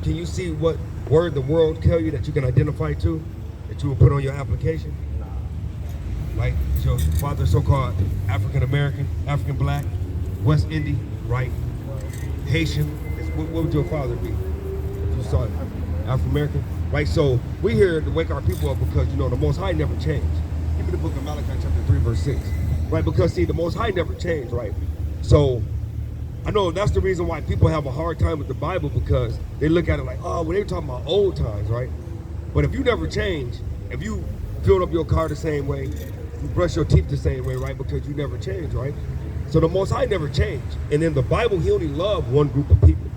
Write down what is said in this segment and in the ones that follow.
can you see what word the world tell you that you can identify to, that you will put on your application? Like your father, so-called African American, African Black, West Indian, right? Haitian. What would your father be? If you saw it, African American, right? So we here to wake our people up because the Most High never changed. Give me the book of Malachi chapter 3 verse 6, right? Because see, the Most High never changed, right? So I know that's the reason why people have a hard time with the Bible, because they look at it like, oh, well, they were talking about old times, right? But if you never change, if you filled up your car the same way, you brush your teeth the same way, right? Because you never change, right? So the Most High never changed. And in the Bible, he only loved one group of people.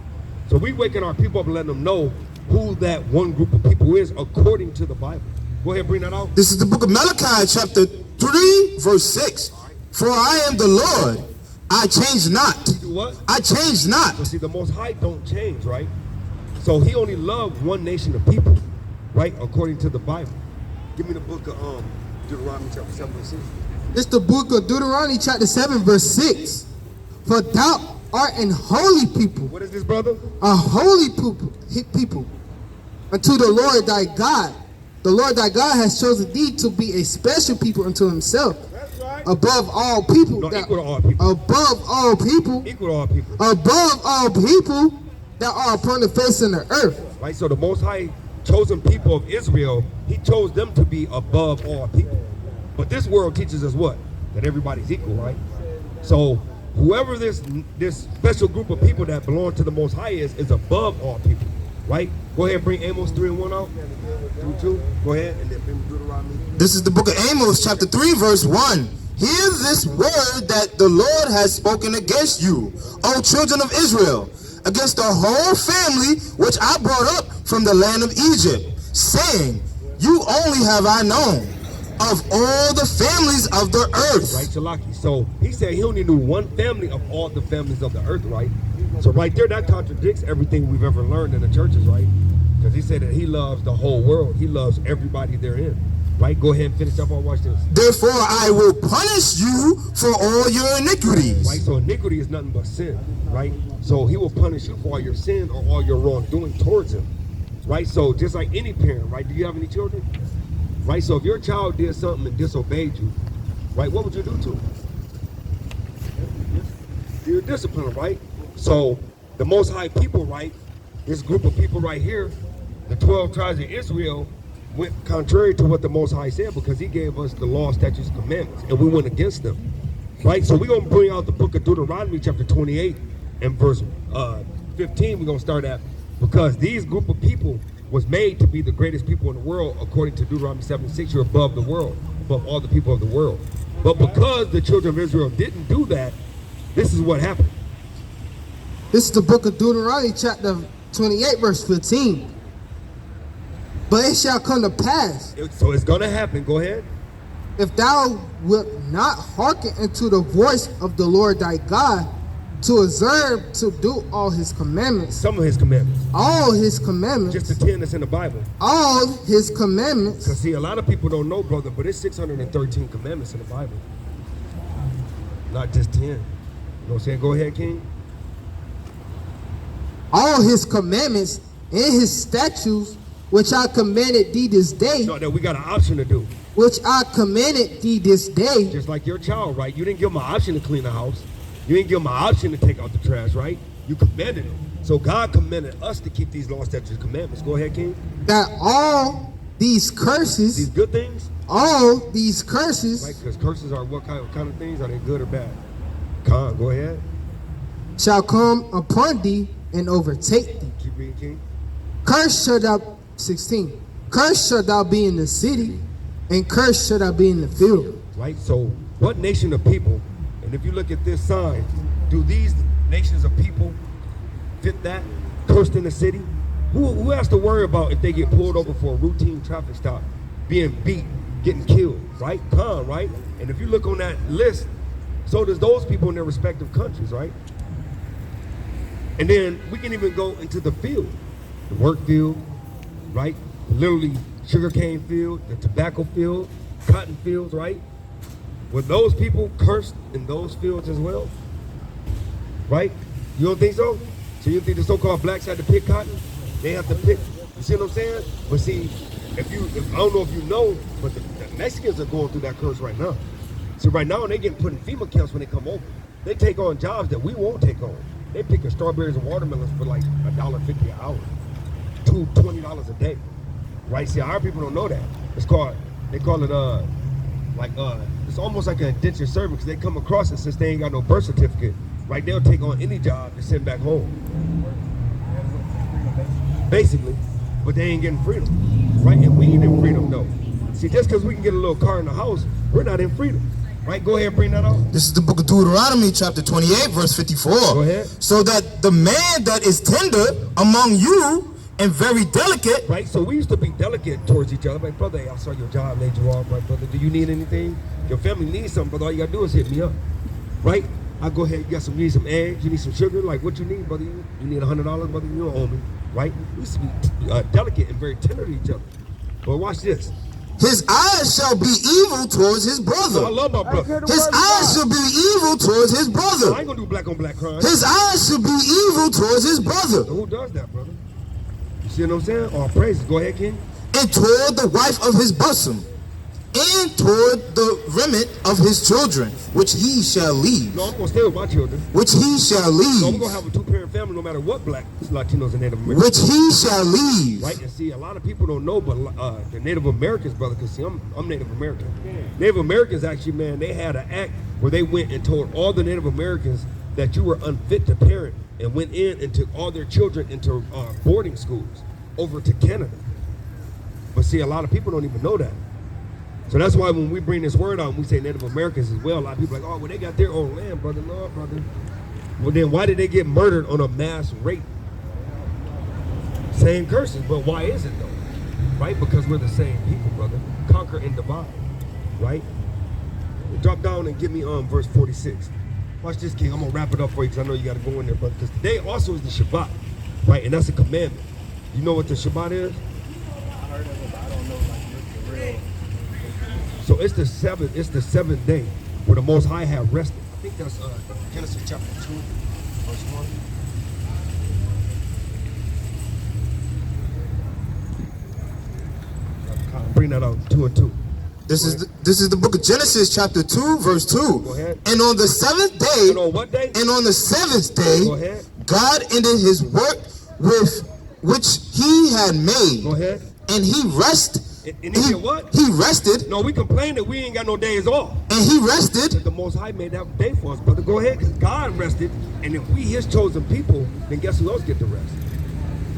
So we waking our people up and letting them know who that one group of people is according to the Bible. Go ahead, bring that out. This is the book of Malachi, chapter 3, verse 6. For I am the Lord, I change not. Do what? I change not. So see, the Most High don't change, right? So he only loved one nation of people, right? According to the Bible. Give me the book of Deuteronomy chapter 7 verse 6. It's the book of Deuteronomy chapter 7 verse 6. For thou art an holy people. What is this, brother? A holy people unto the Lord thy God. The Lord thy God has chosen thee to be a special people unto himself. That's right. Above all people. No, equal to all people. Above all people. Equal to all people. Above all people that are upon the face of the earth. Right, so the Most High chosen people of Israel, he chose them to be above all people. But this world teaches us what? That everybody's equal, right? So whoever this special group of people that belong to the Most High is above all people, right? Go ahead, bring Amos 3 and 1 out. 2. Go ahead, and then bring Deuteronomy. This is the book of Amos, chapter 3, verse 1. Hear this word that the Lord has spoken against you, O children of Israel, against the whole family which I brought up from the land of Egypt, saying, you only have I known of all the families of the earth. Right, Shalaki. So he said he only knew one family of all the families of the earth, right? So right there, that contradicts everything we've ever learned in the churches, right? Because he said that he loves the whole world. He loves everybody therein. Right? Go ahead and finish up. I'll watch this. Therefore, I will punish you for all your iniquities. Right? So iniquity is nothing but sin, right? So he will punish you for all your sin or all your wrongdoing towards him. Right? So just like any parent, right? Do you have any children? Right? So if your child did something and disobeyed you, right, what would you do to him? You're disciplined, right? So the Most High people, right, this group of people right here, the 12 tribes of Israel, went contrary to what the Most High said, because he gave us the law, statutes, and commandments, and we went against them, right? So we're going to bring out the book of Deuteronomy chapter 28 and verse 15. We're going to start at, because these group of people was made to be the greatest people in the world. According to Deuteronomy 7:6, you're above the world, above all the people of the world. But because the children of Israel didn't do that, this is what happened. This is the book of Deuteronomy chapter 28 verse 15. But it shall come to pass. So it's going to happen. Go ahead. If thou wilt not hearken unto the voice of the Lord thy God, to observe to do all his commandments. Some of his commandments. All his commandments. Just the 10 that's in the Bible. All his commandments. Because see, a lot of people don't know, brother, but it's 613 commandments in the Bible. Not just 10. You know what I'm saying? Go ahead, King. All his commandments and his statutes, which I commanded thee this day. No, that we got an option to do. Which I commanded thee this day. Just like your child, right? You didn't give him an option to clean the house. You didn't give him an option to take out the trash, right? You commanded him. So God commanded us to keep these law, statutes, and commandments. Go ahead, King. That all these curses. These good things. All these curses. Right, because curses are what kind of things? Are they good or bad? Con, go ahead. Shall come upon thee and overtake thee. Keep reading, King. Cursed shall thou, 16. Cursed shall thou be in the city, and cursed shall thou be in the field. Right, so what nation of people, and if you look at this sign, do these nations of people fit that? Cursed in the city? Who has to worry about if they get pulled over for a routine traffic stop, being beat, getting killed, right? Con, right? And if you look on that list, so does those people in their respective countries, right? And then we can even go into the field, the work field, right? Literally sugarcane field, the tobacco field, cotton fields, right? Were those people cursed in those fields as well? Right? You don't think so? So you think the so-called blacks had to pick cotton? They have to pick. You see what I'm saying? But see, if I don't know if you know, but the Mexicans are going through that curse right now. See, right now they getting put in FEMA camps when they come over. They take on jobs that we won't take on. They picking strawberries and watermelons for like $1.50 an hour, $20 a day, right? See, our people don't know that. They call it it's almost like an indentured servant because they come across it since they ain't got no birth certificate, right? They'll take on any job and send back home, basically, but they ain't getting freedom, right? And we ain't in freedom though. See, just because we can get a little car in the house, we're not in freedom. Right, go ahead and bring that out. This is the book of Deuteronomy, chapter 28, verse 54. Go ahead. So that the man that is tender among you and very delicate. Right, so we used to be delicate towards each other. Like, brother, hey, I saw your job, laid you off. Right, brother, do you need anything? Your family needs something, brother. All you got to do is hit me up. Right? I go ahead, you need some eggs, you need some sugar. Like, what you need, brother? You need $100, brother? You don't owe me. Right? We used to be delicate and very tender to each other. But watch this. His eyes shall be evil towards his brother. I love my brother. His eyes shall be evil towards his brother. I ain't gonna do black on black crime. His eyes shall be evil towards his brother. So who does that, brother? You see what I'm saying? All praises. Go ahead, King. And toward the wife of his bosom, and toward the remnant of his children, which he shall leave. No, I'm gonna stay with my children. Which he shall leave. So I'm gonna have a two-parent family no matter what black, Latinos, and Native Americans. Which he shall leave. Right, and see, a lot of people don't know, but the Native Americans, brother, because see, I'm Native American. Native Americans actually, man, they had an act where they went and told all the Native Americans that you were unfit to parent and went in and took all their children into boarding schools over to Canada. But see, a lot of people don't even know that. So that's why when we bring this word out and we say Native Americans as well, a lot of people are like, oh, well, they got their own land, brother. No, brother. Well, then why did they get murdered on a mass rate? Saying curses, but why is it though? Right? Because we're the same people, brother. Conquer and divide, right? Drop down and give me verse 46. Watch this, King. I'm going to wrap it up for you because I know you got to go in there, brother. Because today also is the Shabbat, right? And that's a commandment. You know what the Shabbat is? I heard of it, but I don't know like the real. So it's the seventh day where the Most High have rested. I think that's Genesis chapter 2, verse 1. Bring that out, 2 and 2. This is the book of Genesis, chapter 2, verse 2. Go ahead. And on the seventh day, And on what day? and on the seventh day, Go ahead. God ended his work with which he had made. Go ahead. And he rested. And he did what? He rested. No, we complain that we ain't got no days off. And he rested. That the Most High made that day for us, brother. Go ahead, because God rested. And if we his chosen people, then guess who else get the rest?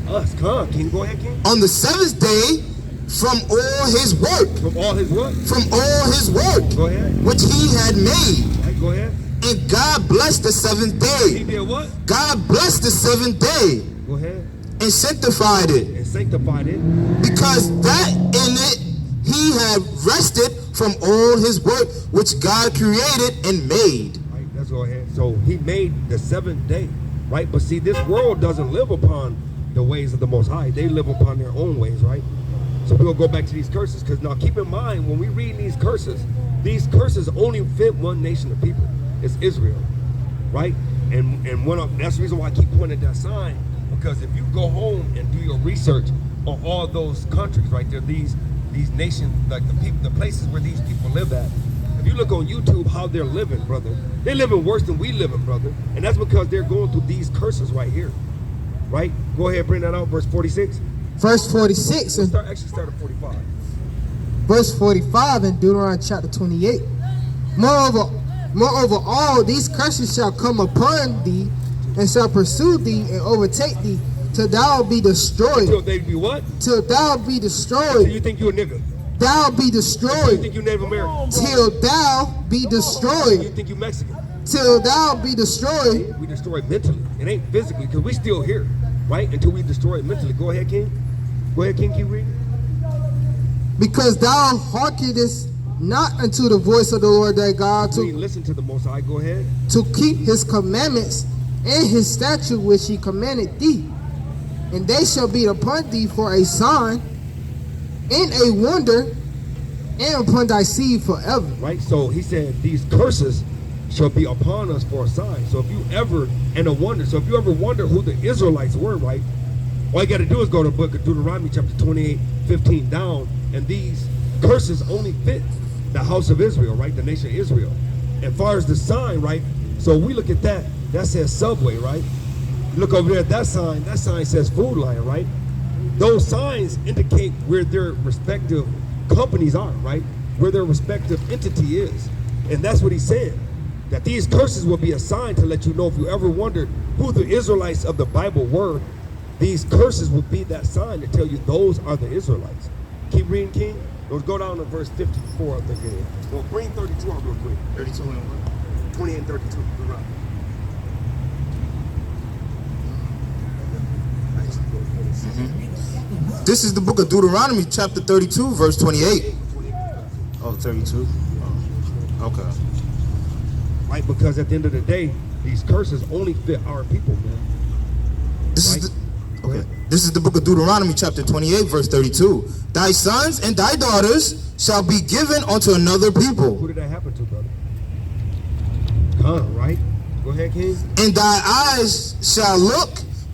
Us. Come on, King. Go ahead, King. On the seventh day, from all his work. From all his what? From all his work. Go ahead. Which he had made. Right, go ahead. And God blessed the seventh He day. did what? God blessed the seventh day. Go ahead. And sanctified it. And sanctified it. Because that in it he had rested from all his work which God created and made. Right, let's go ahead. So he made the seventh day, right? But see, this world doesn't live upon the ways of the Most High. They live upon their own ways, right? So we'll go back to these curses, because now keep in mind, when we read these curses only fit one nation of people. It's Israel, right? And that's the reason why I keep pointing at that sign, because if you go home and do your research on all those countries, right there, these nations, like the places where these people live at, if you look on YouTube how they're living, brother, they're living worse than we living, brother. And that's because they're going through these curses right here, right? Go ahead, bring that out, verse 46. Verse 46 and Start at 45. verse 45 in Deuteronomy chapter 28. Moreover, all these curses shall come upon thee, and shall pursue thee and overtake thee, till thou be destroyed. Till they be what? Till thou be So destroyed. you think you a nigga? Thou be You destroyed. think you Native American? Till thou be You destroyed. think you Mexican? Till thou be destroyed. We destroy it mentally. It ain't physically, because we still here, right? Until we destroy it mentally. Go ahead, King. Go ahead, King, keep reading. Because thou hearkenest not unto the voice of the Lord thy God, We listen to the Most High. Go ahead. to keep his commandments and his statute which he commanded thee. And they shall be upon thee for a sign and a wonder, and upon thy seed forever. Right? So he said these curses shall be upon us for a sign. So if you ever, and a wonder, so if you ever wonder who the Israelites were, right? All you got to do is go to the book of Deuteronomy chapter 28, 15 down, and these curses only fit the house of Israel, right? The nation of Israel. As far as the sign, right? So we look at that says Subway, right? Look over there at that sign says Food Lion, right? Those signs indicate where their respective companies are, right? Where their respective entity is. And that's what he's saying. That these curses will be a sign to let you know, if you ever wondered who the Israelites of the Bible were, these curses will be that sign to tell you those are the Israelites. Keep reading, King. Let's go down to verse 54 up again. Well, bring 32 out real quick. 32 and what? 28 and 32. Go around. This is the book of Deuteronomy, chapter 32, verse 28. Oh, 32? Oh, okay. Right, because at the end of the day, these curses only fit our people, man. This Right? is okay. This is the book of Deuteronomy, chapter 28, verse 32. Thy sons and thy daughters shall be given unto another people, Who did that happen to, brother? Right? Go ahead, King. and thy eyes shall look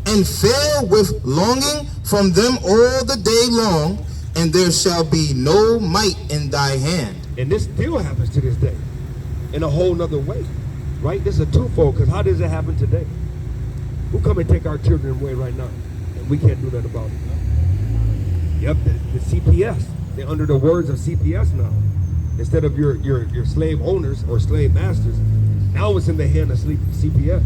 and fail with longing from them all the day long, and there shall be no might in thy hand. And this still happens to this day in a whole nother way, right? This is a twofold, because how does it happen today? Who come and take our children away right now? And we can't do that about it. Yep, the CPS. They're under the words of CPS now. Instead of your slave owners or slave masters, now it's in the hand of CPS.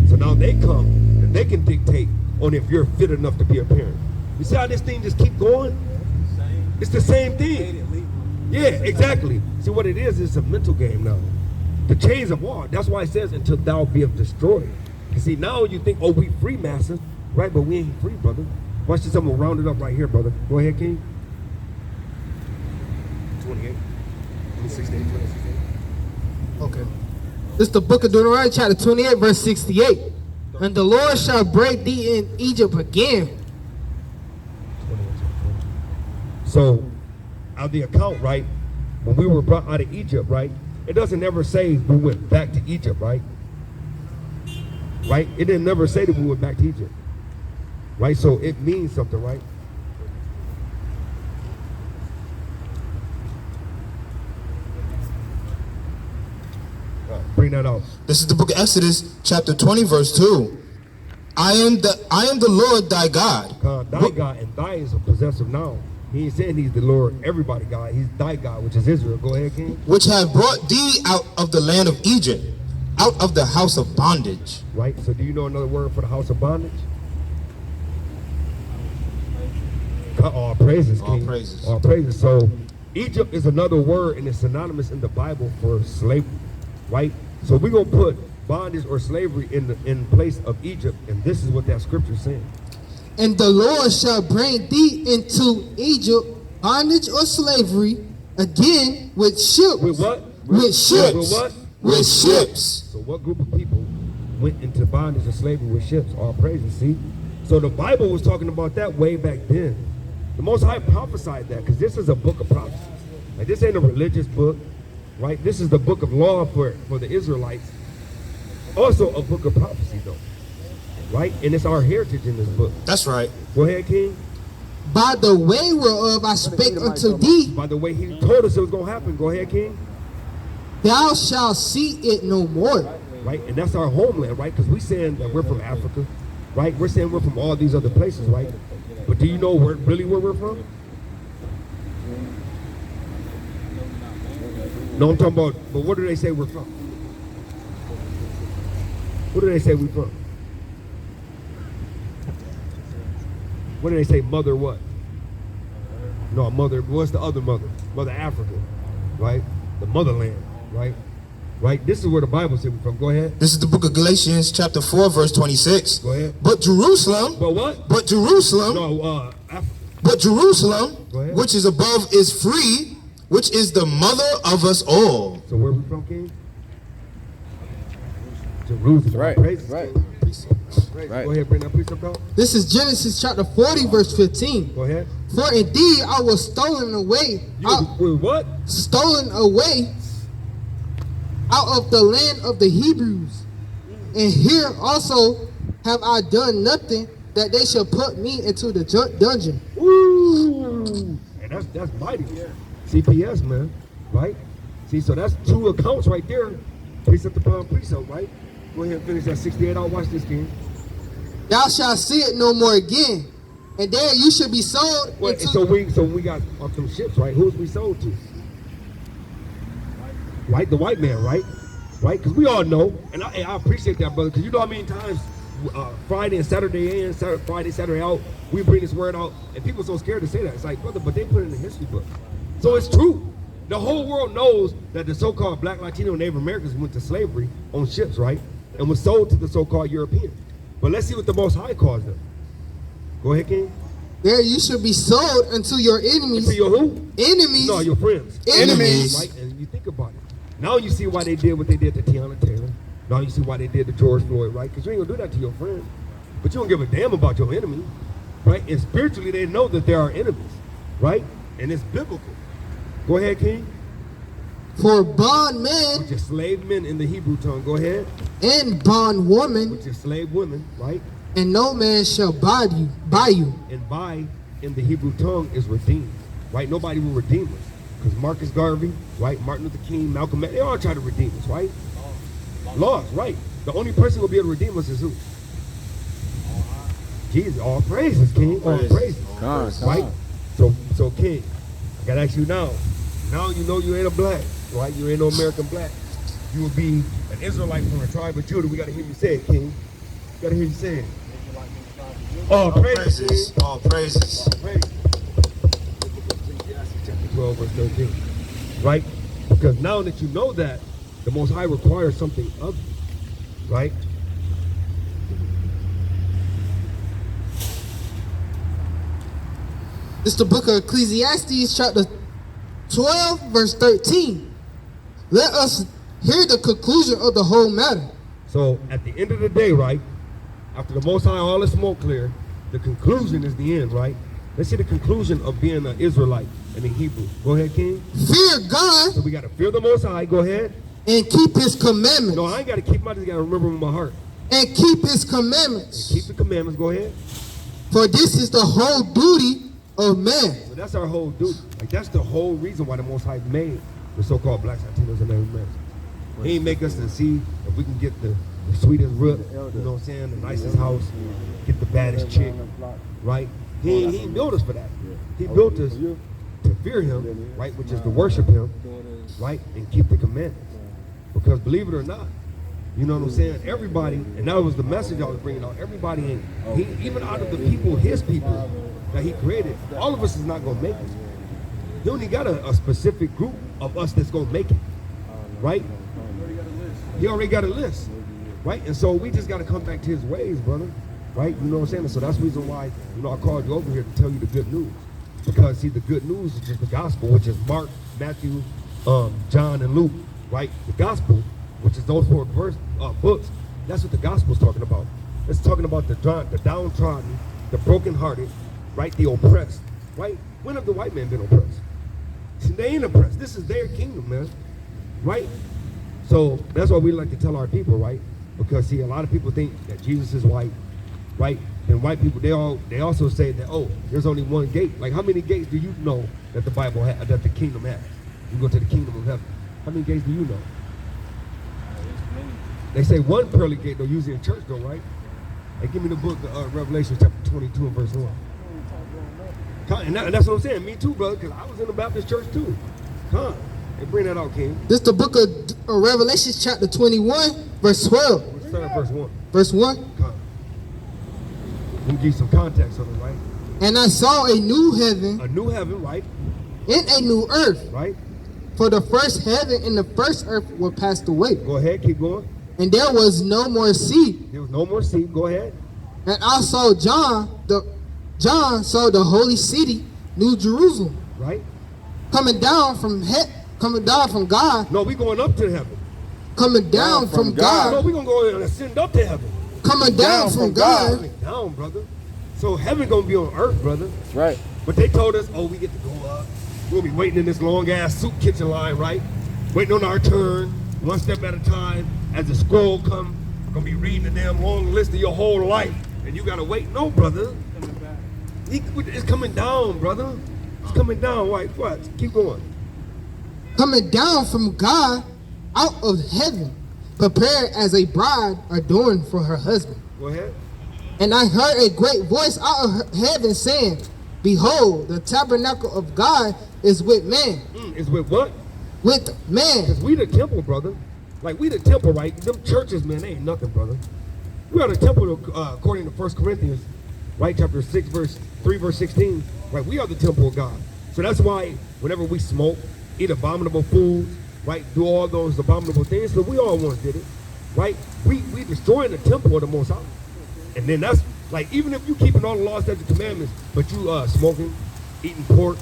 So now they come and they can dictate on if you're fit enough to be a parent. You see how this thing just keep going? It's the same thing. Yeah, exactly. See what it is? It's a mental game now. The chains of war. That's why it says, until thou be destroyed. You see, now you think, oh, we free masters, right? But we ain't free, brother. Watch this. I'm gonna round it up right here, brother. Go ahead, King. 28. 16. Okay. This is the book of Deuteronomy, chapter 28, verse 68. And the Lord shall break thee in Egypt again. So, out of the account, right, when we were brought out of Egypt, right, it doesn't ever say we went back to Egypt, right? Right? It didn't never say that we went back to Egypt. Right? So it means something, right? Bring that out. This is the book of Exodus, chapter 20, verse 2. I am the Lord thy God. Thy God, and thy is a possessive noun. He ain't saying he's the Lord, everybody God. He's thy God, which is Israel. Go ahead, King. Which have brought thee out of the land of Egypt, out of the house of bondage. Right? So do you know another word for the house of bondage? All praises, King. All praises. All praises. So Egypt is another word, and it's synonymous in the Bible for slavery, right? So we're going to put bondage or slavery in place of Egypt, and this is what that scripture is saying. And the Lord shall bring thee into Egypt, bondage or slavery, again with ships. With what? With ships. With what? With ships. So what group of people went into bondage or slavery with ships? All praises, see? So the Bible was talking about that way back then. The Most High prophesied that, because this is a book of prophecies. Like, this ain't a religious book, right? This is the book of law for the Israelites. Also a book of prophecy, though, right? And it's our heritage in this book. That's right. Go ahead, King. By the way whereof I spake unto thee, By the way, he told us it was going to happen. Go ahead, King. thou shalt see it no more. Right? And that's our homeland, right? Because we're saying that we're from Africa, right? We're saying we're from all these other places, right? But do you know really where we're from? No, I'm talking about, but what do they say we're from? What do they say we're from? What do they say, mother what? No, mother, what's the other mother? Mother Africa, right? The motherland, right? Right? This is where the Bible said we're from. Go ahead. This is the book of Galatians, chapter 4, verse 26. Go ahead. But Jerusalem, But what? but Jerusalem, No, Africa. but Jerusalem, Go ahead. which is above, is free, which is the mother of us all. So where we from, King? Jerusalem. Right, Praise right. King. Right. Go ahead, bring that precept out. This is Genesis chapter 40, verse 15. Go ahead. For indeed I was stolen away, With what? stolen away out of the land of the Hebrews. And here also have I done nothing that they shall put me into the dungeon. Woo! And that's mighty. CPS, man. Right? See, so that's 2 accounts right there. Precept upon precept, right? Go ahead and finish that 68 out. Watch this, King. Thou shalt see it no more again, and there you shall be sold Well, into. so we got off them ships, right? Who's we sold to? Right, the white man, right? Right, because we all know, and I appreciate that, brother, because you know how many times Friday and Saturday in, Friday, Saturday out, we bring this word out, and people are so scared to say that. It's like, brother, but they put it in the history book. So it's true. The whole world knows that the so-called Black, Latino, and Native Americans went to slavery on ships, right? And was sold to the so-called Europeans. But let's see what the Most High calls them. Go ahead, King. There you shall be sold unto your enemies. To your who? Enemies. No, your friends. Enemies. Right? And you think about it. Now you see why they did what they did to Tiana Taylor. Now you see why they did to George Floyd, right? Because you ain't gonna do that to your friends. But you don't give a damn about your enemy, right? And spiritually they know that there are enemies, right? And it's biblical. Go ahead, King. For bondmen Which is slave men in the Hebrew tongue. Go ahead. and bondwomen, Which is slave women, right? and no man shall buy you. And buy in the Hebrew tongue is redeemed, right? Nobody will redeem us. Because Marcus Garvey, right? Martin Luther King, Malcolm X, they all try to redeem us, right? Laws, right? The only person who will be able to redeem us is who? Jesus. All praises, King. All praises. Right? So King, I gotta ask you now. Now you know you ain't a black, right? You ain't no American black. You will be an Israelite from a tribe of Judah. We gotta hear you say it, King. We gotta hear you say it. All praises. All praises. All praises. Chapter 12, verse 13. Right? Because now that you know that, the Most High requires something of you. Right? This is the book of Ecclesiastes, chapter 12, verse 13. Let us hear the conclusion of the whole matter. So at the end of the day, right? After the Most High, all the smoke clear, the conclusion is the end, right? Let's see the conclusion of being an Israelite and in Hebrew. Go ahead, King. Fear God So we got to fear the Most High. Go ahead. and keep his commandments. No, I ain't got to keep them. I just got to remember them in my heart. And keep his commandments. Keep the commandments. Go ahead. For this is the whole duty of man. So that's our whole duty. Like that's the whole reason why the Most High made the so-called blacks, Latinos, and Native Americans. He ain't make us to see if we can get the sweetest root, you know what I'm saying, the nicest house, get the baddest chick, right? He ain't built us for that. He built us to fear him, right, which is to worship him, right, and keep the commandments. Because believe it or not, you know what I'm saying, everybody, and that was the message I was bringing out, everybody even out of the people, his people that he created, all of us is not going to make it. He only got a specific group of us that's going to make it, right? He already got a list, right? And so we just got to come back to his ways, brother, right? You know what I'm saying? So that's the reason why, you know, I called you over here to tell you the good news. Because, see, the good news is just the gospel, which is Mark, Matthew, John, and Luke, right? The gospel, which is those 4 books, that's what the gospel is talking about. It's talking about the downtrodden, the brokenhearted, right? The oppressed, right? When have the white man been oppressed? See, they ain't oppressed. This is their kingdom, man, right? So that's why we like to tell our people, right? Because, see, a lot of people think that Jesus is white, right? And white people, they also say that, oh, there's only one gate. Like, how many gates do you know that the Bible has, that the kingdom has? You go to the kingdom of heaven. How many gates do you know? They say one pearly gate, though, usually in church, though, right? Hey, give me the book of Revelation, chapter 22 and verse 1. And that's what I'm saying. Me too, brother, because I was in the Baptist church, too. Hey, bring that out, King. This is the book of Revelation, chapter 21, verse 12. Let's start at verse 1. Verse 1. Let me give you some context on it, right? And I saw a new heaven A new heaven, right? and a new earth. Right? For the first heaven and the first earth were passed away. Go ahead, keep going. And there was no more sea. There was no more sea. Go ahead. And I saw John saw the holy city, New Jerusalem, Right? coming down from God. No, we going up to heaven. Coming down from No, God. we going to go and ascend up to heaven. Coming down from God. Coming down, brother. So heaven going to be on earth, brother. That's right. But they told us, oh, we get to go up. We'll be waiting in this long-ass soup kitchen line, right? Waiting on our turn, one step at a time. As the scroll come, we're going to be reading the damn long list of your whole life. And you gotta wait. No, brother. It's coming down, brother. It's coming down. What? Keep going. Coming down from God out of heaven, prepared as a bride adorned for her husband. Go ahead. And I heard a great voice out of heaven saying, Behold, the tabernacle of God is with man. It's with what? With man. Because we the temple, brother. Like, we the temple, right? Them churches, man, they ain't nothing, brother. We are the temple, according to 1 Corinthians, right? Chapter 6, verse 3, verse 16. Right? We are the temple of God. So that's why whenever we smoke, eat abominable foods, right? Do all those abominable things. So we all once did it, right? We destroying the temple of the Most High. And then that's, like, even if you keeping all the laws, statutes, and commandments, but you smoking, eating pork,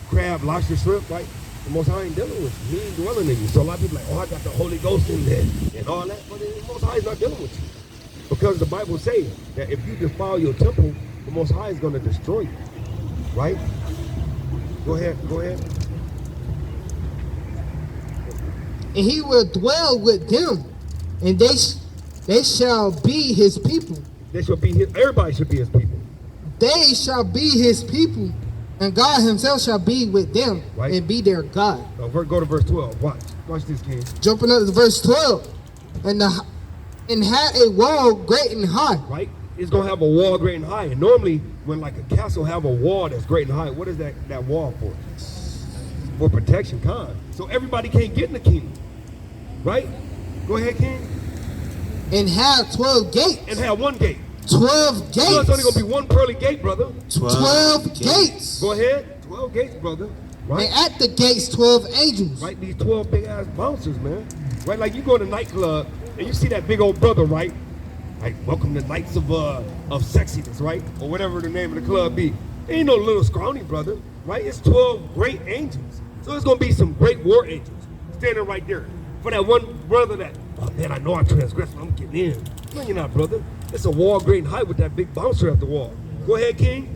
crab, lobster, shrimp, right? The Most High ain't dealing with you. He ain't dwelling in you. So a lot of people like, oh, I got the Holy Ghost in there and all that. But the Most High is not dealing with you. Because the Bible says that if you defile your temple, the Most High is going to destroy you. Right? Go ahead. And he will dwell with them, and they shall be his people. Everybody should be his people. They shall be his people, and God himself shall be with them, right, and be their God. Now, go to verse 12. Watch this, King. Jumping up to verse 12. And had a wall great and high. Right? It's going to have a wall great and high. And normally, when like a castle have a wall that's great and high, what is that wall for? For protection, So everybody can't get in the kingdom. Right? Go ahead, King. And had 12 gates. And had one gate. 12 gates. So it's only going to be one pearly gate, brother. 12 gates. Go ahead. 12 gates, brother. Right? And at the gates, 12 angels. Right? These 12 big-ass bouncers, man. Right? Like you go to a nightclub, and you see that big old brother, right? Like, welcome to Nights of Sexiness, right? Or whatever the name of the club be. There ain't no little scrawny brother, right? It's 12 great angels. So it's going to be some great war angels standing right there. For that one brother that, oh man, I know I transgressed, but I'm getting in. No, you're not, brother. It's a wall great and high with that big bouncer at the wall. Go ahead, King.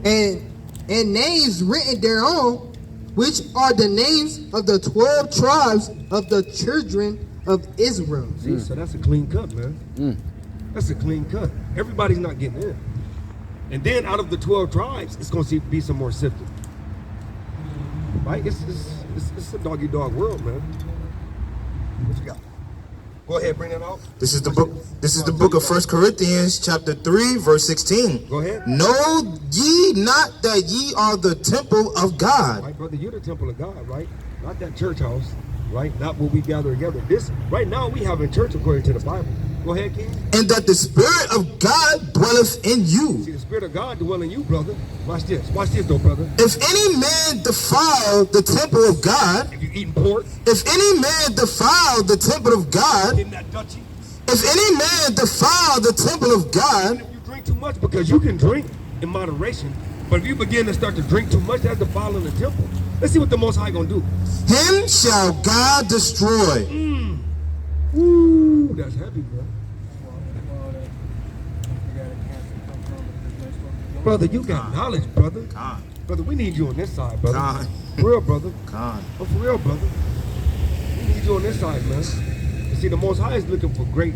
And names written thereon, which are the names of the 12 tribes of the children of Israel. See, so that's a clean cut, man. That's a clean cut. Everybody's not getting in. And then out of the 12 tribes, it's going to be some more sifting. Right? It's a dog-eat-dog world, man. What you got? Go ahead, bring that out. This is the book of 1 Corinthians chapter 3, verse 16. Go ahead. Know ye not that ye are the temple of God? Right, brother, you're the temple of God, right? Not that church house, right? Not where we gather together. This, right now, we have in church according to the Bible. Go ahead, King. And that the Spirit of God dwelleth in you. See, the Spirit of God dwell in you, brother. Watch this. Watch this, though, brother. If any man defile the temple of God, if you eating pork, if any man defile the temple of God, in that duchy, if any man defile the temple of God, and if you drink too much, because you can drink in moderation, but if you begin to start to drink too much, that's defiling the temple. Let's see what the Most High gonna do. Him shall God destroy. Ooh, that's heavy, bro. Brother, you got knowledge, brother. God. Brother, we need you on this side, brother. God. For real, brother. God. Oh, for real, brother. We need you on this side, man. You see, the Most High is looking for great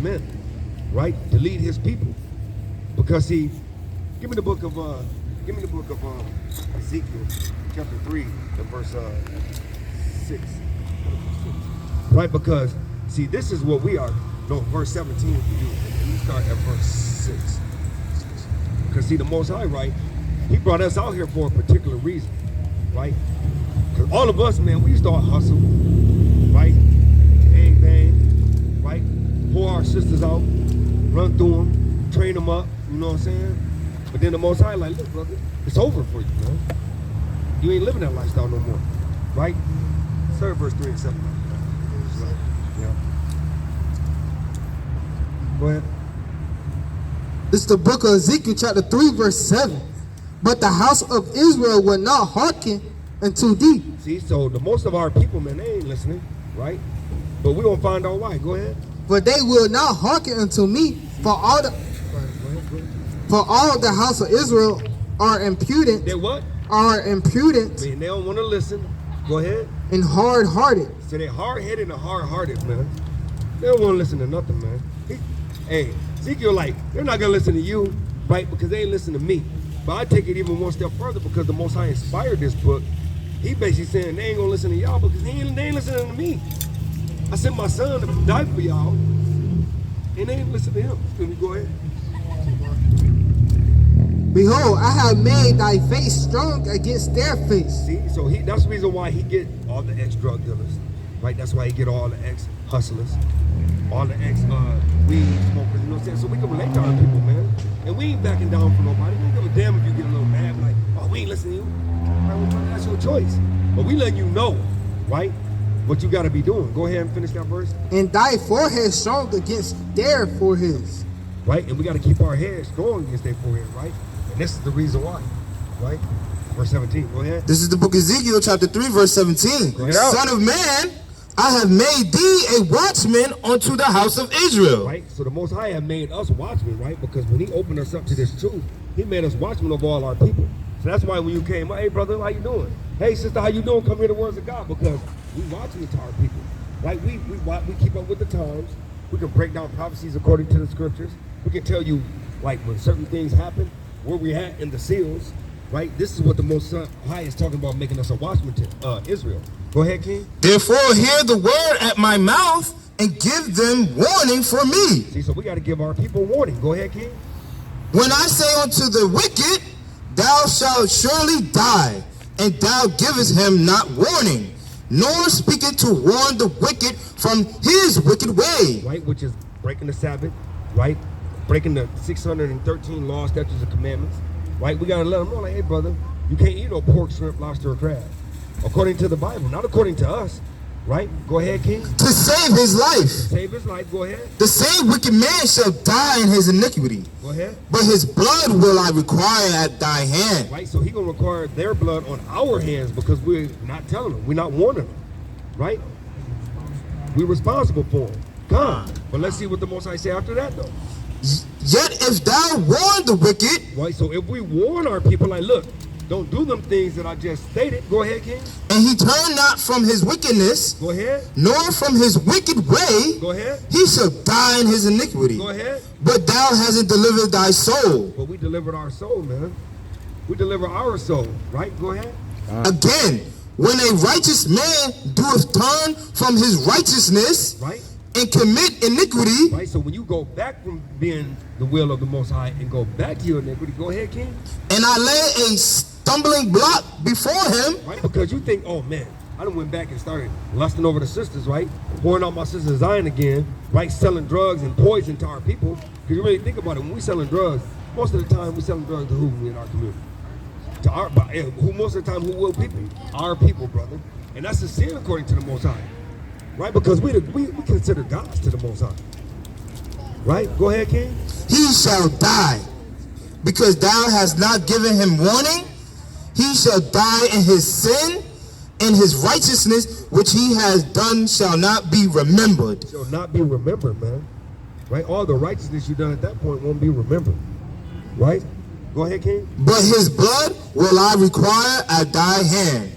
men, right, to lead His people. Because see, give me the book of Ezekiel, chapter 3, and verse 6. Right, because see, this is what we are. No, verse 17 for you. And you start at verse 6. Because see, the Most High, right, He brought us out here for a particular reason, right? Because all of us, man, we used to all hustle, right? Gang bang, right? Pour our sisters out, run through them, train them up, you know what I'm saying? But then the Most High, like, look, brother, it's over for you, man. You ain't living that lifestyle no more, right? Start at verse 3 and 7. Yeah. Go ahead. This is the book of Ezekiel, chapter 3, verse 7. But the house of Israel will not hearken unto thee. See, so the most of our people, man, they ain't listening, right? But we gonna find out why. Go ahead. For they will not hearken unto me, for all the house of Israel are impudent. They what? Are impudent. Man, they don't want to listen. Go ahead. And hard-hearted. So they hard-headed and hard-hearted, man. They don't want to listen to nothing, man. Hey, Ezekiel, like, they're not going to listen to you, right, because they ain't listen to me. But I take it even one step further because the Most High inspired this book. He basically saying they ain't going to listen to y'all because they ain't listening to me. I sent my son to die for y'all, and they ain't listen to him. Let me go ahead. Behold, I have made thy face strong against their face. See, so that's the reason why he get all the ex-drug dealers, right? That's why he get all the ex-hustlers, all the ex-weed smokers, you know what I'm saying? So we can relate to our people, man. And we ain't backing down for nobody. We don't give a damn if you get a little mad, like, oh, we ain't listening to you. Right, well, that's your choice. But we letting you know, right, what you got to be doing. Go ahead and finish that verse. And thy forehead strong against their foreheads. Right, and we got to keep our heads strong against their forehead, right? And this is the reason why, right? Verse 17, go ahead. This is the book of Ezekiel, chapter 3, verse 17. Son of man, I have made thee a watchman unto the house of Israel. Right, so the Most High have made us watchmen, right? Because when he opened us up to this truth, he made us watchmen of all our people. So that's why when you came, hey brother, how you doing? Hey sister, how you doing? Come hear the words of God, because we watching to our people, right? We keep up with the times. We can break down prophecies according to the scriptures. We can tell you, like, when certain things happen, where we at in the seals, right? This is what the Most High is talking about, making us a watchman to Israel. Go ahead, King. Therefore, hear the word at my mouth and give them warning for me. See, so we got to give our people warning. Go ahead, King. When I say unto the wicked, thou shalt surely die, and thou givest him not warning, nor speaketh to warn the wicked from his wicked way. Right, which is breaking the Sabbath, right? Breaking the 613 laws, statutes, and commandments, right? We got to let them know, like, hey, brother, you can't eat no pork, shrimp, lobster, or crab. According to the Bible, not according to us, right? Go ahead, King. To save his life. To save his life, go ahead. The same wicked man shall die in his iniquity. Go ahead. But his blood will I require at thy hand. Right, so he going to require their blood on our hands because we're not telling them. We're not warning them, right? We're responsible for them. Come. But let's see what the Most High say after that, though. Yet if thou warn the wicked, right, so if we warn our people, like, look, don't do them things that I just stated. Go ahead, King. and he turn not from his wickedness, Go ahead. nor from his wicked way, Go ahead. he shall die in his iniquity. Go ahead. But thou hasn't delivered thy soul. But we delivered our soul, man. We deliver our soul, right? Go ahead. Again, when a righteous man doeth turn from his righteousness, Right? and commit iniquity, Right? So when you go back from being the will of the Most High and go back to your iniquity, go ahead, King. and I lay a stumbling block before him, Right? Because you think, oh man, I done went back and started lusting over the sisters, right? Pouring out my sister Zion again, right? Selling drugs and poison to our people. Because you really think about it, when we selling drugs, most of the time we selling drugs to who in our community? To our, who most of the time, who will people? Our people, brother. And that's a sin according to the Most High. Right? Because we consider gods to the Most High. Right? Go ahead, King. he shall die. Because thou hast not given him warning, he shall die in his sin, and his righteousness which he has done shall not be remembered. Shall not be remembered, man. Right? All the righteousness you done at that point won't be remembered. Right? Go ahead, King. But his blood will I require at thy hand.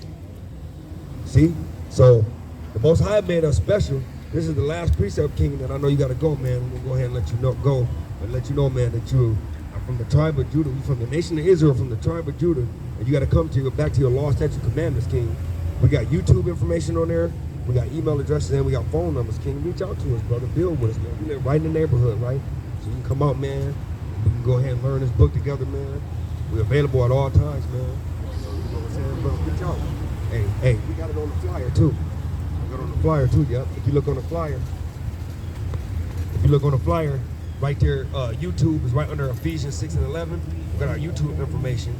See? So, the Most High made us special. This is the last precept, King, that I know you got to go, man. We'll go ahead and let you know, go, and let you know, man, that you are from the tribe of Judah. You're from the nation of Israel, from the tribe of Judah, and you got to come to back to your law, statute, commandments, King. We got YouTube information on there. We got email addresses, and we got phone numbers, King. Reach out to us, brother. Build with us, man. We live right in the neighborhood, right? So you can come out, man. We can go ahead and learn this book together, man. We're available at all times, man. You know what I'm saying, bro? Reach out. Hey, we got it on the flyer, too. We got it on the flyer, too, yep. If you look on the flyer, right there, YouTube is right under Ephesians 6 and 11. We got our YouTube information.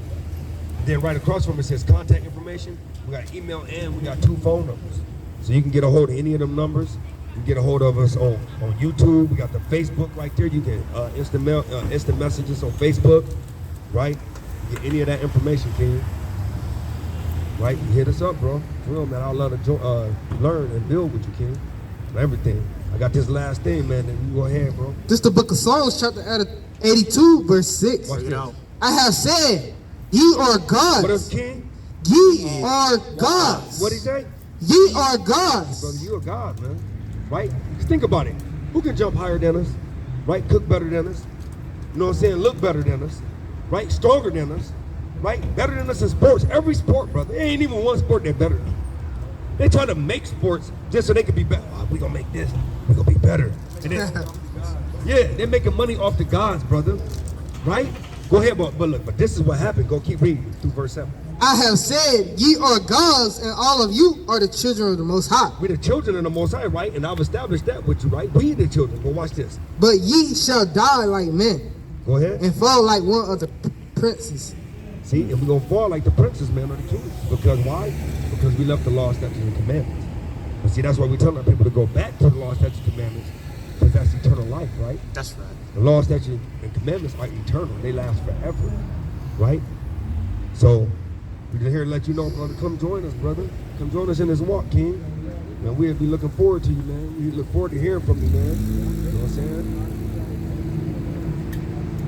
And then right across from it says contact information. We got email and we got 2 phone numbers. So you can get a hold of any of them numbers. You can get a hold of us on YouTube. We got the Facebook right there. You can instant messages on Facebook, right? Get any of that information, King. Right? You hit us up, bro. For real, man. I'd love to learn and build with you, King. Everything. I got this last thing, man. Then you go ahead, bro. This is the book of Psalms, chapter 82, verse 6. Watch this. I have said, ye are gods. What up, King? Ye are gods. What'd he say? Ye are gods. Brother, you're a God, man. Right? Just think about it. Who can jump higher than us? right? Cook better than us. You know what I'm saying? Look better than us, right? Stronger than us, right? Better than us in sports. Every sport, brother. There ain't even one sport that's better than us. They try to make sports just so they can be better. Oh, we gonna make this. We gonna be better. And then, yeah, they're making money off the gods, brother. Right? Go ahead, but look. But this is what happened. Go keep reading through verse 7. I have said, ye are gods, and all of you are the children of the Most High. We're the children of the Most High, right? And I've established that with you, right? We the children. Go watch this. But ye shall die like men, Go ahead. and fall like one of the princes. See, and we're gonna fall like the princes, man, or the kings. Because why? Because we left the law, statutes, and commandments. But see, that's why we tell our people to go back to the law, statutes, and commandments, because that's eternal life, right? That's right. The law, statutes, and commandments are eternal. They last forever, right? So, we're just here to let you know, brother, come join us, brother. Come join us in this walk, King. And we'll be looking forward to you, man. We look forward to hearing from you, man. You know what I'm saying?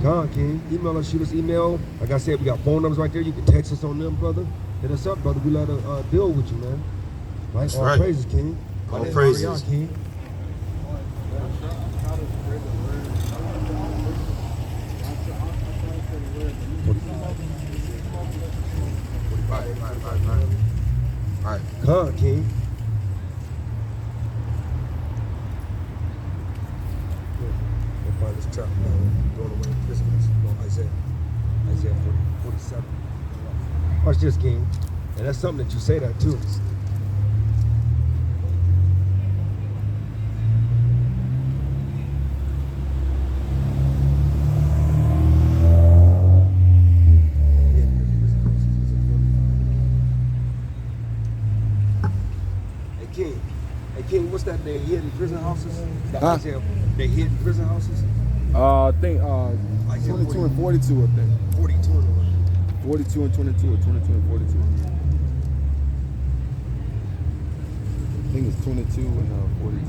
God, King. Email us, shoot us email. Like I said, we got phone numbers right there. You can text us on them, brother. Hit us up, brother. We love to deal with you, man. Right? That's All right. praises, King. My All name is praises. Ahrayah, King. Right. God, King. We'll find this trap, man. Going away in Christmas. No, Isaiah 47. Watch this, King. And that's something that you say that too. Hey, King, what's that they hid in prison houses? Huh? They hid in prison houses? I think 22 and 42, I think. 42 and 42 and 22, or 22 and 42. I think it's 22 and 42.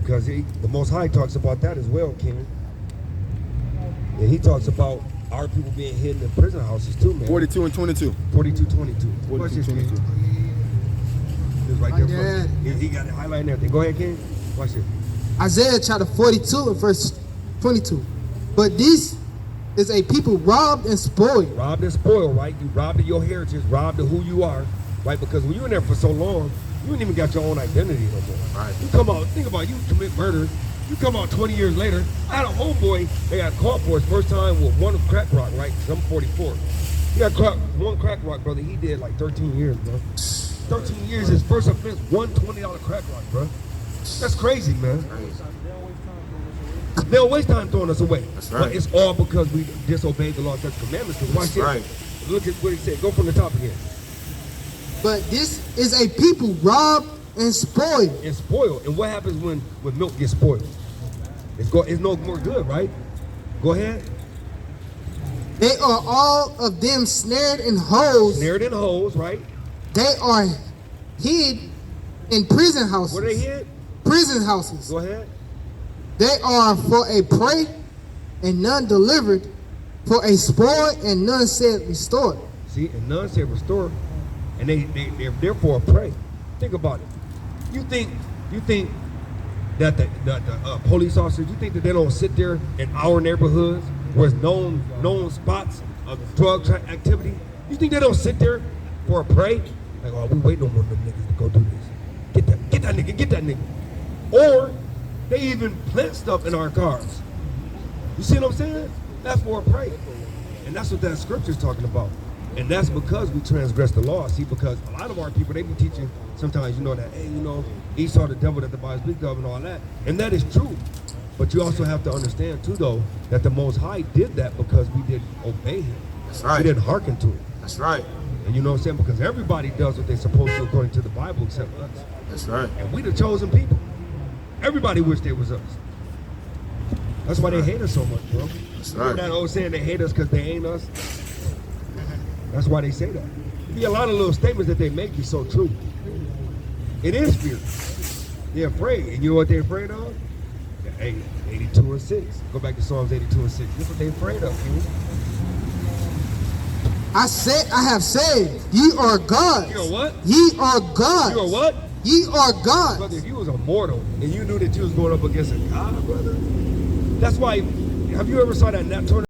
Because the Most High talks about that as well, King. And he talks about our people being hidden in prison houses too, man. 42 and 22. 42, 22. Watch 42, this, 22. King. It's right there. Yeah. He got it highlighting everything. Go ahead, King. Watch it. Isaiah chapter 42 and verse 22. But this is a people robbed and spoiled. Robbed and spoiled, right? You robbed of your heritage, robbed of who you are, right? Because when you're in there for so long, you ain't even got your own identity no more. Right. You come out, think about it, you commit murder, you come out 20 years later. I had a homeboy, they got caught for his first time with one crack rock, right? 'Cause I'm 44. He got caught one crack rock, brother. He did like 13 years, bro. 13 years, his first offense, one $20 crack rock, bro. That's crazy, man. They don't waste time throwing us away. That's right. But it's all because we disobeyed the law, statutes, and commandments. Because watch That's this. right. Look at what he said. Go from the top again. But this is a people robbed and spoiled. And spoiled. And what happens when milk gets spoiled? It's no more good, right? Go ahead. They are all of them snared in holes. Snared in holes, right? They are hid in prison houses. Where they hid? Prison houses. Go ahead. They are for a prey and none delivered, for a spoil and none said restored. See, and none said restore. And they're therefore a prey. Think about it. You think that the police officers, you think that they don't sit there in our neighborhoods where it's known spots of drug activity? You think they don't sit there for a prey? Like, oh, we waiting on one of them niggas to go do this. Get that nigga. Or they even plant stuff in our cars. You see what I'm saying? That's for a prey. And that's what that scripture's talking about. And that's because we transgress the law. See, because a lot of our people, they be teaching sometimes, that, hey, Esau the devil that the Bible speaks of and all that. And that is true. But you also have to understand too, though, that the Most High did that because we didn't obey him. That's right. We didn't hearken to it. That's right. And you know what I'm saying? Because everybody does what they're supposed to according to the Bible except us. That's right. And we the chosen people. Everybody wish they was us. That's why they hate us so much, bro. That's You know right. that old saying they hate us because they ain't us? That's why they say that. Be a lot of little statements that they make be so true. It is fear. They're afraid. And you know what they're afraid of? 82 and 6. Go back to Psalms 82 and 6. This is what they're afraid of, King. I have said, ye are gods. You are what? Ye are gods. You are what? Ye are Brother, gods. if you was a mortal and you knew that you was going up against a god, brother, that's why, have you ever saw that tornado?